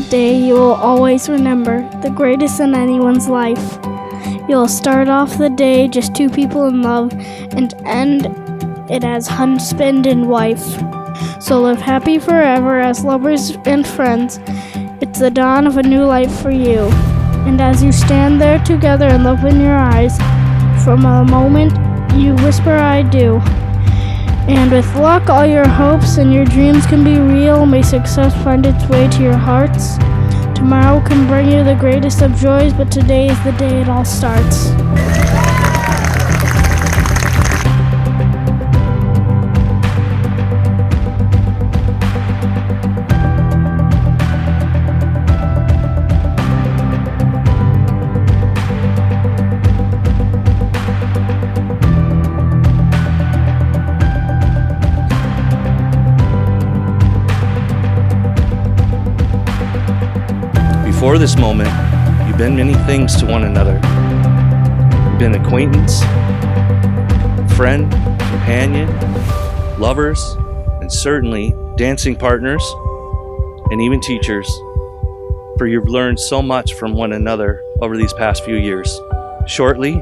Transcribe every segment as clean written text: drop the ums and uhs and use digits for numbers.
day you will always remember, the greatest in anyone's life. You'll start off the day just two people in love and end it as husband and wife. So live happy forever as lovers and friends. It's the dawn of a new life for you. And as you stand there together and love in your eyes, from a moment you whisper, I do. And with luck, all your hopes and your dreams can be real. May success find its way to your hearts. Tomorrow can bring you the greatest of joys, but today is the day it all starts. Before this moment, you've been many things to one another. You've been acquaintance, friend, companion, lovers, and certainly dancing partners, and even teachers, for you've learned so much from one another over these past few years. Shortly,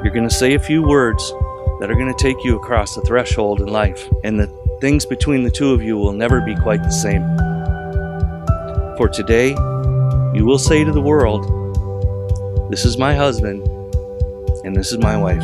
you're going to say a few words that are going to take you across the threshold in life, and the things between the two of you will never be quite the same. For today, you will say to the world, this is my husband, and this is my wife.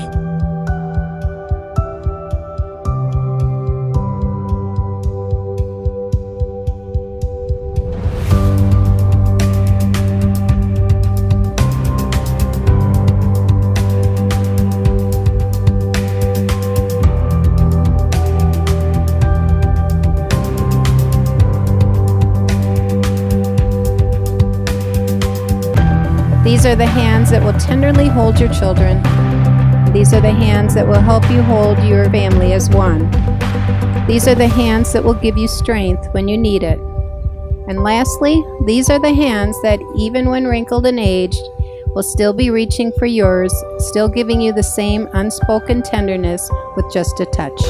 These are the hands that will tenderly hold your children. These are the hands that will help you hold your family as one. These are the hands that will give you strength when you need it. And lastly, these are the hands that, even when wrinkled and aged, will still be reaching for yours, still giving you the same unspoken tenderness with just a touch.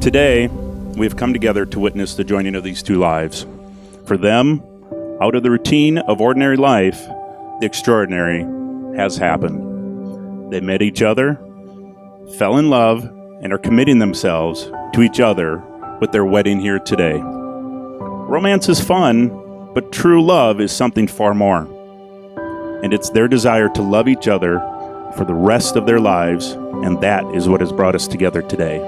Today, we have come together to witness the joining of these two lives. For them, out of the routine of ordinary life, the extraordinary has happened. They met each other, fell in love, and are committing themselves to each other with their wedding here today. Romance is fun, but true love is something far more. And it's their desire to love each other for the rest of their lives, and that is what has brought us together today.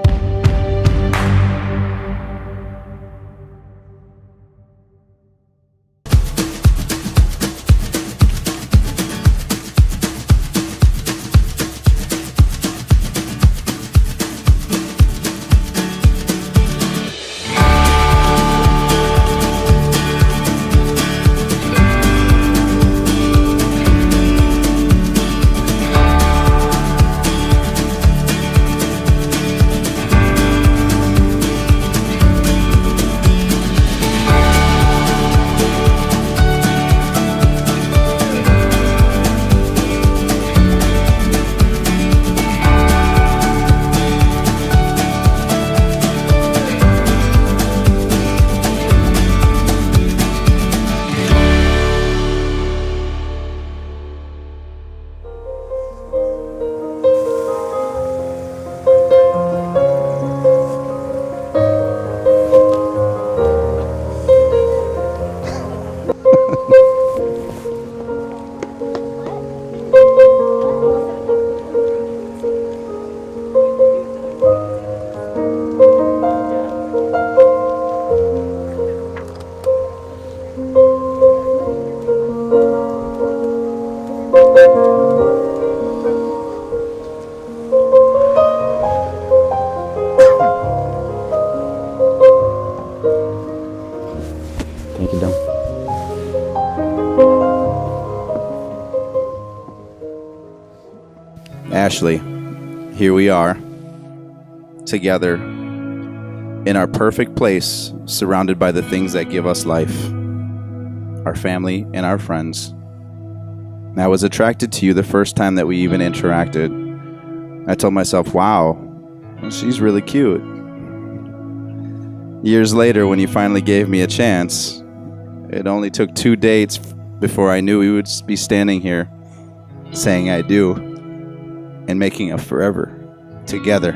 Ashley, here we are, together, in our perfect place, surrounded by the things that give us life, our family and our friends. And I was attracted to you the first time that we even interacted. I told myself, wow, she's really cute. Years later, when you finally gave me a chance, it only took 2 dates before I knew we would be standing here saying I do and making a forever together.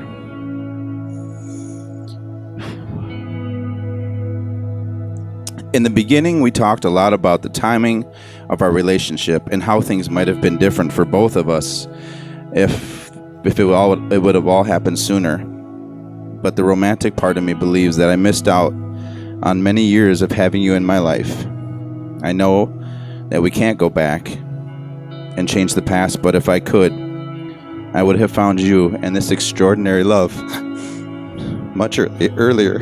In the beginning, we talked a lot about the timing of our relationship and how things might have been different for both of us if it would have all happened sooner. But the romantic part of me believes that I missed out on many years of having you in my life. I know that we can't go back and change the past, but if I could, I would have found you and this extraordinary love much earlier.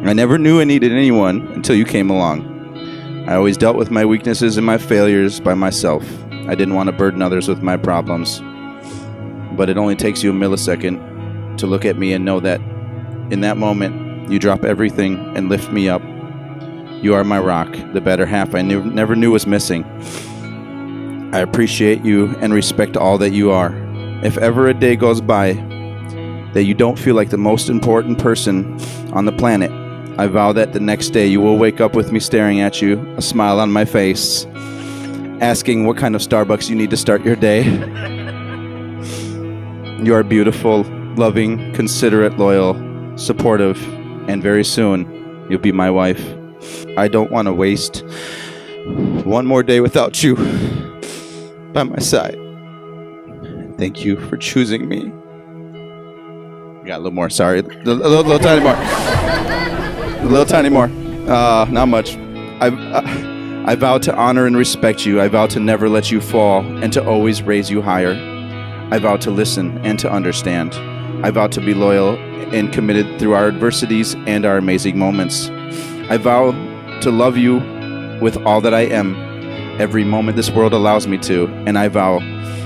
I never knew I needed anyone until you came along. I always dealt with my weaknesses and my failures by myself. I didn't want to burden others with my problems. But it only takes you a millisecond to look at me and know that in that moment, you drop everything and lift me up. You are my rock, the better half I never knew was missing. I appreciate you and respect all that you are. If ever a day goes by that you don't feel like the most important person on the planet, I vow that the next day you will wake up with me staring at you, a smile on my face, asking what kind of Starbucks you need to start your day. You are beautiful, loving, considerate, loyal, supportive, and very soon you'll be my wife. I don't want to waste one more day without you by my side. Thank you for choosing me. Got a little more, sorry. A little tiny more. A little tiny more. Not much. I vow to honor and respect you. I vow to never let you fall and to always raise you higher. I vow to listen and to understand. I vow to be loyal and committed through our adversities and our amazing moments. I vow to love you with all that I am, every moment this world allows me to, and I vow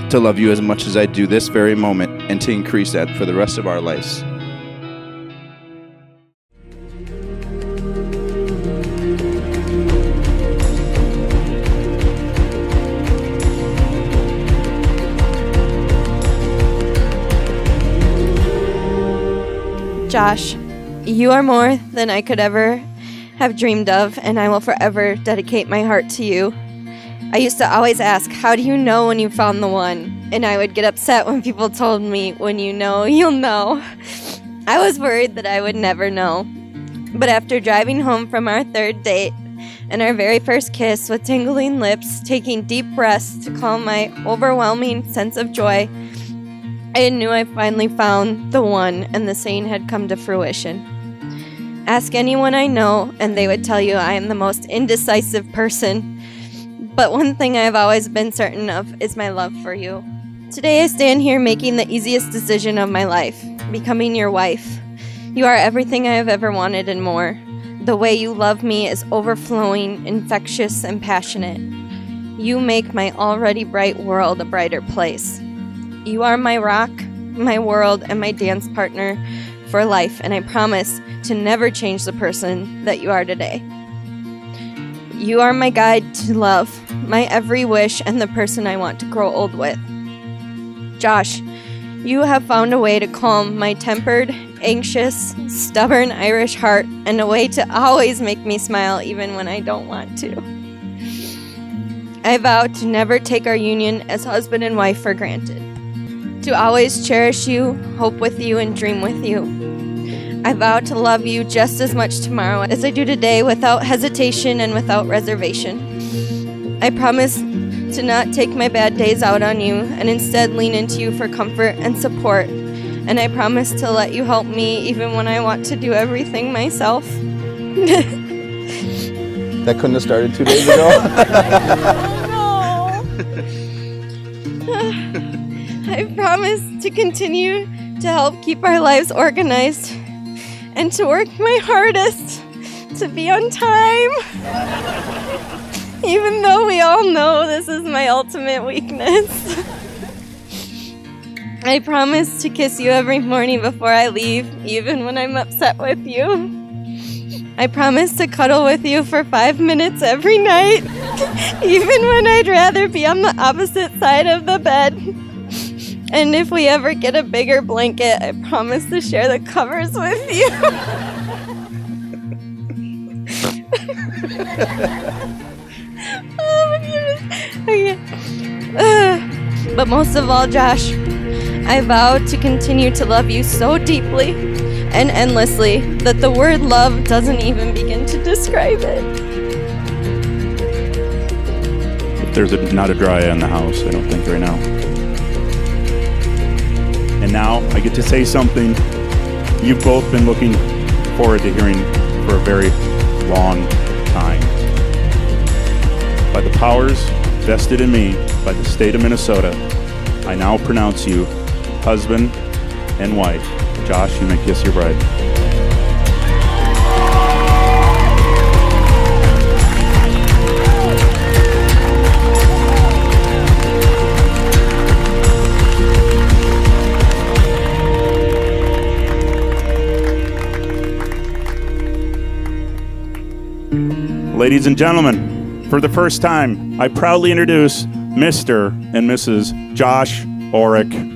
to love you as much as I do this very moment and to increase that for the rest of our lives. Josh, you are more than I could ever have dreamed of, and I will forever dedicate my heart to you. I used to always ask, how do you know when you found the one? And I would get upset when people told me, when you know, you'll know. I was worried that I would never know. But after driving home from our third date and our very first kiss with tingling lips, taking deep breaths to calm my overwhelming sense of joy, I knew I finally found the one, and the saying had come to fruition. Ask anyone I know, and they would tell you I am the most indecisive person. But one thing I have always been certain of is my love for you. Today I stand here making the easiest decision of my life, becoming your wife. You are everything I have ever wanted and more. The way you love me is overflowing, infectious, and passionate. You make my already bright world a brighter place. You are my rock, my world, and my dance partner for life, and I promise to never change the person that you are today. You are my guide to love, my every wish, and the person I want to grow old with. Josh, you have found a way to calm my tempered, anxious, stubborn Irish heart, and a way to always make me smile even when I don't want to. I vow to never take our union as husband and wife for granted. To always cherish you, hope with you, and dream with you. I vow to love you just as much tomorrow as I do today, without hesitation and without reservation. I promise to not take my bad days out on you and instead lean into you for comfort and support. And I promise to let you help me even when I want to do everything myself. That couldn't have started 2 days ago. I promise to continue to help keep our lives organized and to work my hardest to be on time. Even though we all know this is my ultimate weakness. I promise to kiss you every morning before I leave, even when I'm upset with you. I promise to cuddle with you for 5 minutes every night, even when I'd rather be on the opposite side of the bed. And if we ever get a bigger blanket, I promise to share the covers with you. Oh my goodness. Okay. But most of all, Josh, I vow to continue to love you so deeply and endlessly that the word love doesn't even begin to describe it. There's not a dry eye in the house, I don't think, right now. And now I get to say something you've both been looking forward to hearing for a very long time. By the powers vested in me by the state of Minnesota, I now pronounce you husband and wife. Josh, you may kiss your bride. Ladies and gentlemen, for the first time, I proudly introduce Mr. and Mrs. Josh Oreck.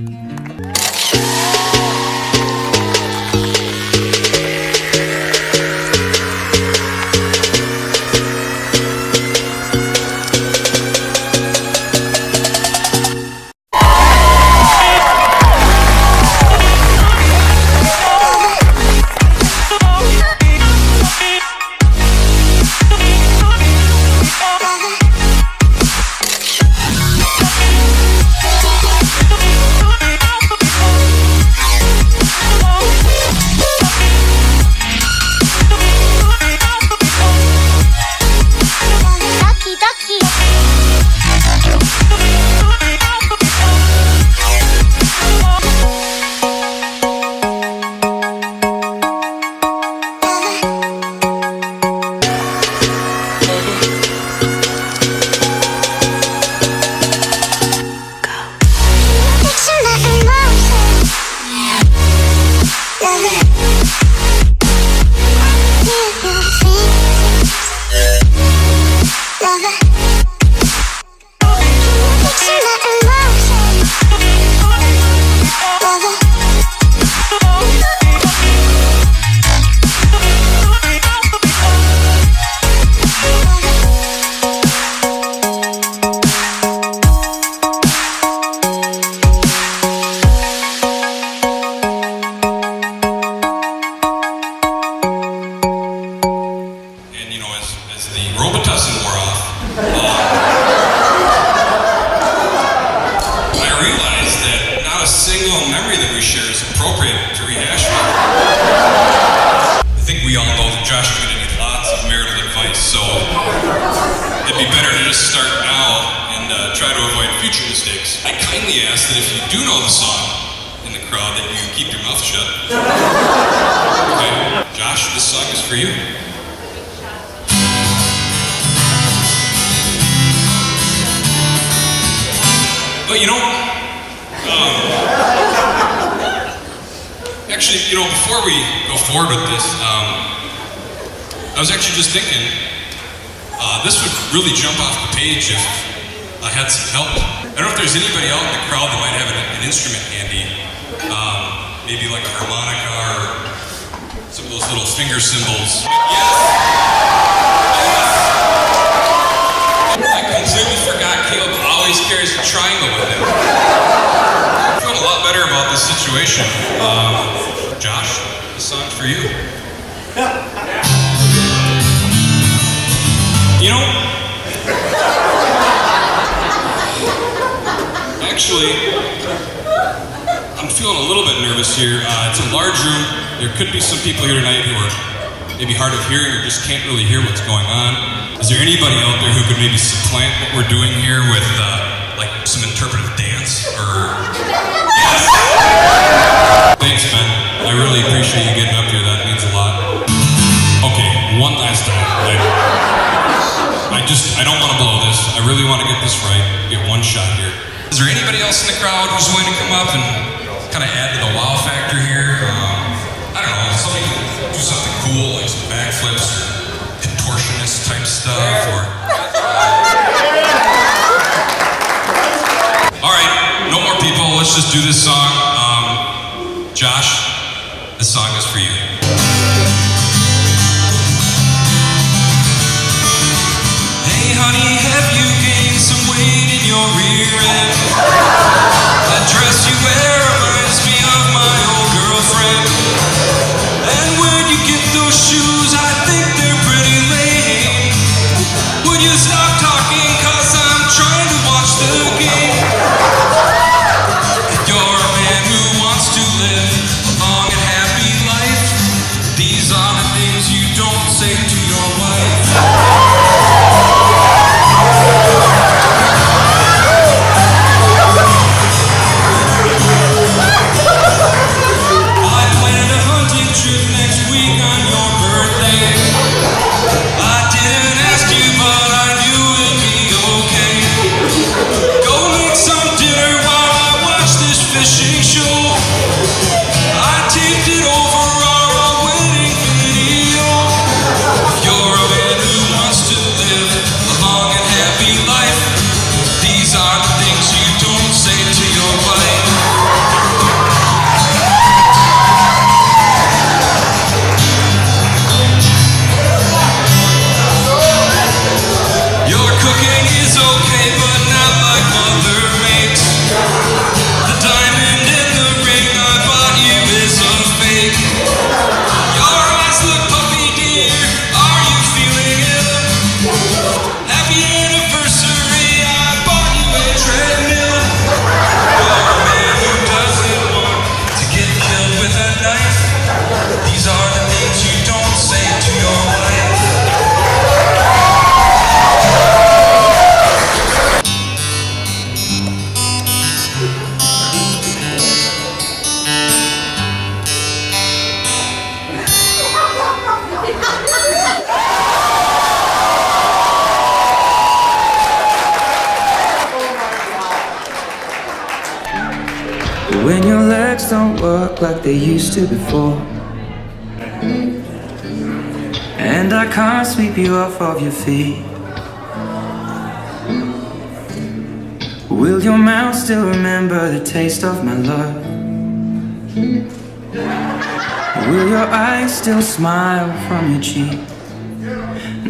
Before we go forward with this, I was actually just thinking this would really jump off the page if I had some help. I don't know if there's anybody out in the crowd that might have an instrument handy, maybe like a harmonica or some of those little finger cymbals. Yes! I completely forgot Caleb always carries a triangle with him. I feel a lot better about this situation. Josh, this song's for you. You know, actually, I'm feeling a little bit nervous here. It's a large room. There could be some people here tonight who are maybe hard of hearing or just can't really hear what's going on. Is there anybody out there who could maybe supplant what we're doing here with like some interpretive dance or... Yes! Thanks, Ben. I really appreciate you getting up here. That means a lot. Okay, one last time. I don't want to blow this. I really want to get this right. get one shot here. Is there anybody else in the crowd who's willing to come up and kind of add to the wow factor here? I don't know, somebody do something cool, like some backflips or contortionist type stuff, or... All right, no more people. Let's just do this song. Josh, this song is for you. Hey, honey, have you gained some weight in your rear end? That dress you wear reminds me of my old girlfriend. And when you get those shoes, I think they're pretty lame. Would you stop talking, 'cause I'm trying to watch the game. If you're a man who wants to live a long and happy life, these are the things you don't say to your wife. I planned a hunting trip next week on your birthday. I didn't ask you, but I knew it'd be okay. Go make some dinner while I watch this fishing show. I taped it over our wedding video. If you're a man who wants to live a long and happy life, these are the things you don't say to your wife. Your cooking is okay, but not like mother makes. The diamond in the ring I bought you is a fake. Your eyes look puffy, dear. Are you feeling ill? Happy anniversary, I bought you a treadmill. You're a man who doesn't want to get killed with a knife. These are the things you don't say to your wife. When your legs don't work like they used to before, and I can't sweep you off of your feet, will your mouth still remember the taste of my love? Will your eyes still smile from your cheek?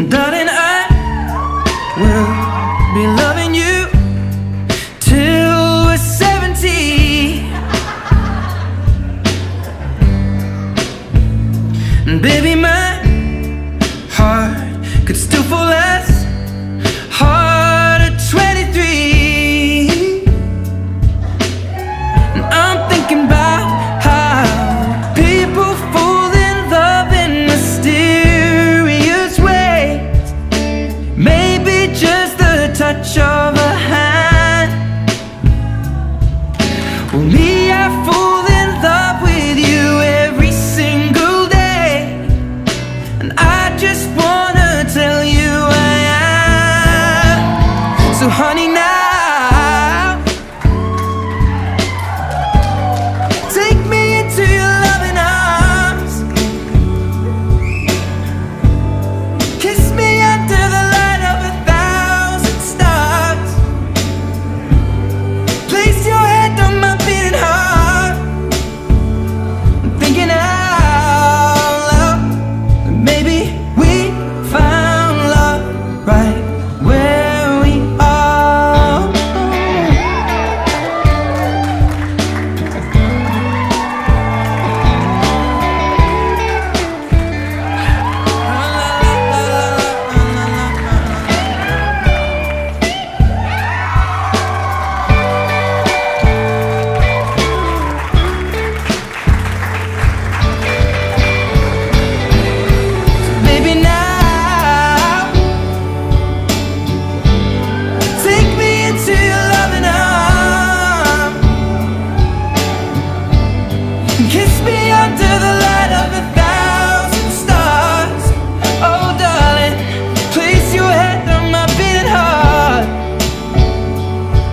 Darling, I will be loving you till we're 70. And baby, my heart could still fall as hard at 23. And I'm thinking about how people fall in love in mysterious ways. Maybe just the touch of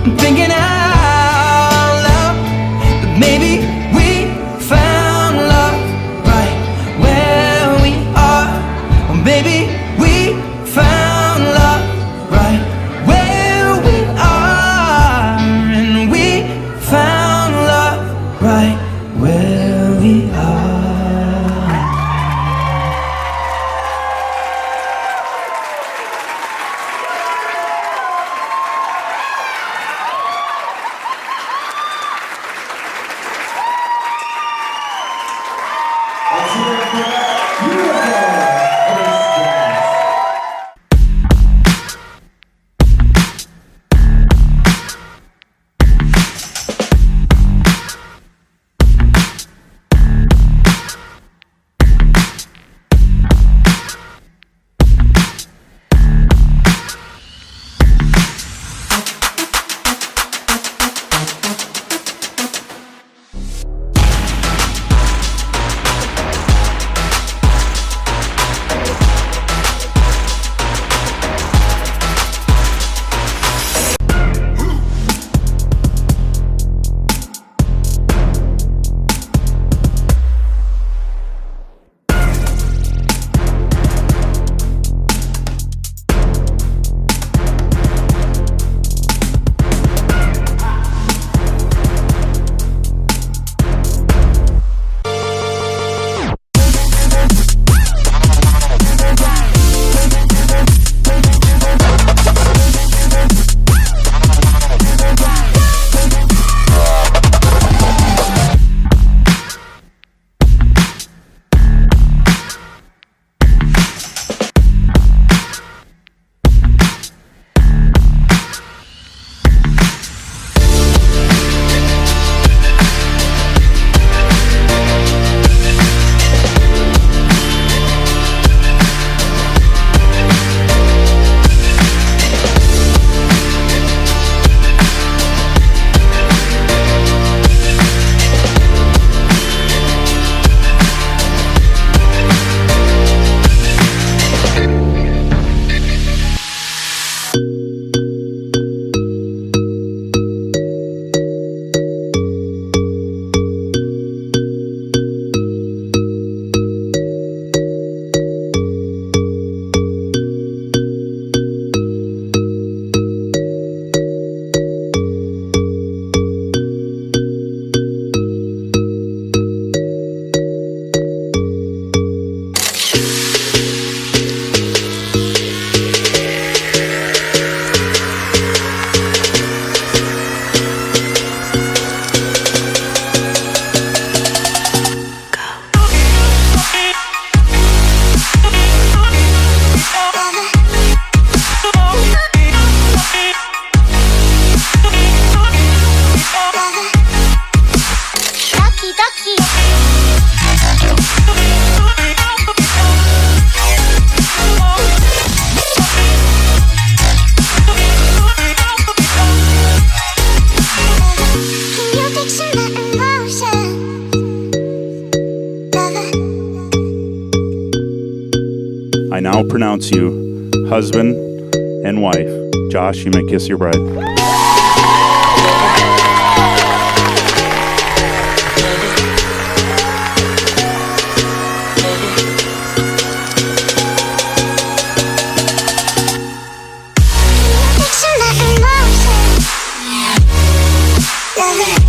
I'm thinking out loud that maybe we found love right where we are. Or maybe we found love right where we are. And we found love right where we are. I now pronounce you husband and wife. Josh, you may kiss your bride. Emotion.